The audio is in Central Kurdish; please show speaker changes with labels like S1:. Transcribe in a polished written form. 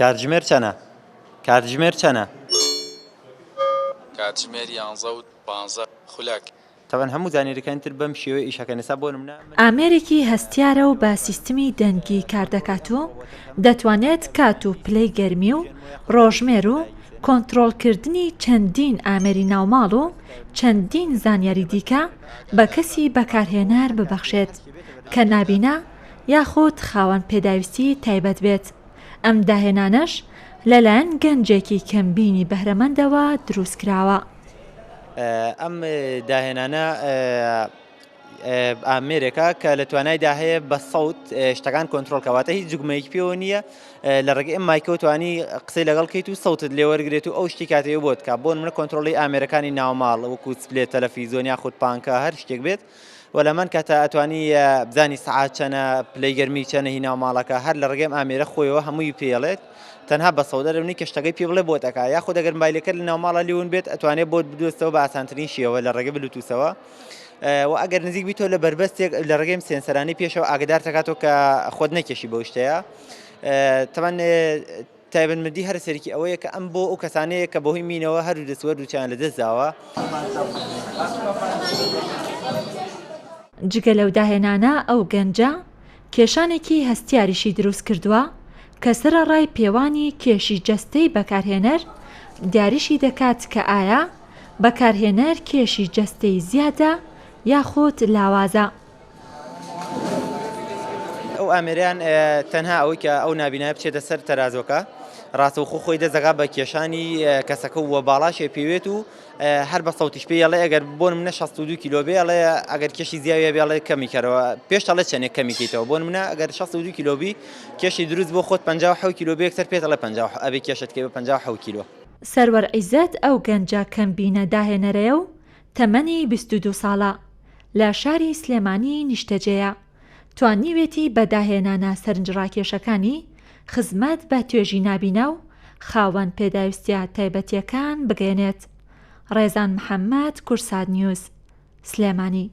S1: کاتژمێر چەنە؟ کاتژمێر چەنە؟
S2: کاتژمێر 11 و 15 خولەک.
S1: تەوەن هەموو زانیاریەکانی تر بەم شێوەیە ئیشەکەن. ئێستا بۆ نمونە
S3: ئامێرێکی هەستیارە و بە سیستمی دەنگی کاردەکات و دەتوانێت کات و پلەی گەرمی و ڕۆژمێر و کۆنتڕۆڵکردنی چەندین ئامێری ناوماڵ و چەندین زانیاری دیکە بە کەسی بەکارهێنەر ببەخشێت کە نابینە یاخود خاوەن پێداویستی تایبەت بێت. ئەم داهێنانەش لەلایەن گەنجێکی کەمبینی بەهرەمەندەوە دروستکراوە.
S1: ئەم داهێنانە ئامێرێکە کە لە توانایدا هەیە بە سەوت شتەکان کۆنتڕۆڵکەواتە هیچ جوگمەیەکی پێوە نییە لە ڕێگەی ئەم مایکەوە توانی قسەی لەگەڵ کەیت و سەوتت لێوەرگێت و ئەو شتی کاتەوە بۆت کە بۆ نمونە کۆنتڕۆڵی ئامێرەکانی ناوماڵ وەکو سپلێت تەلەڤیزۆن یاخود پانکە هەر شتێک بێت و لەمان کاتە ئەتوانی بزانی سەعات چەنە پلەی گەرمی چەنە هی ناوماڵەکە هەر لە ڕێگەی ئامێرە خۆیەوە هەمووی پێڵێت تەنها بە سەودە دەبنی کە شتەکەی پێ بڵێ بۆتەکە یاخود ئەگەر مایلەکە لە ناوماڵە لیون بێت ئەتوانێت بۆت بدۆستەوە بە ئاسانترین شێوە لە ڕێگەی بلوتوسەوە و ئەگەر نزیک بیتەوە لە بربەستێک لە ڕێگەی سێنسەرانی پێشەوە ئاگدار دەکاتەوە کە خۆت نەکێشی بەو شتەیە. تەمان تایبەتمەندی هەر سەرکی ئەوەیە کە ئەم بۆ ئەو کەسانەیە کە بەهۆی مینەوە هەروو دەسوەرد و چیان لەدەستداوە.
S3: جگە لەو داهێنانە ئەو گەنجە کێشانێکی هەستیاریشی دروست کردووە کە سەرەڕای پێوانی کێشی جەستەی بەکارهێنەر دیاریشی دەکات کە ئایا بەکارهێنەر کێشی جەستەی زیادە یاخود لاوازە.
S1: ئەو ئامێریان تەنها ئەوەی کە ئەو نابینایە بچێتە سەر تەرازۆکە ڕاستەوخۆ خۆی دەزەگا بە کێشانی کەسەکە وە باڵاشێ پێوێت و هەر بە سەوتیش پێ ئەڵێ ئەگەر بۆ منە 62 کیلۆ بێ ئەڵێ ئەگەر کێشی زیاویە بێڵێ کەمی کەرەوە پێش ئەڵێ چەندێک کەمیکەیتەوە بۆ منە ئەگەر 62 کیلۆ بی کێشی دروست بۆ خۆت 57 کیلۆ بێ یەکسەر پێت ئەڵێ 50 ئەبێ کێشتکەی بە 57 کیلۆ.
S3: سەروەر عیزەت ئەو گەنجە کەمبینە داهێنەرەیە و تەمەنی 22 ساڵە لە شاری سلێمانی نیشتەجێیە. توانیوێتی بە داهێنانە سەرنجڕاکێشەکانی خزمەت بە توێژی نابینە و خاوەن پێداویستیە تایبەتیەکان بگەێنێت. ڕێزان محەممەد، کورسات نیوز، سلێمانی.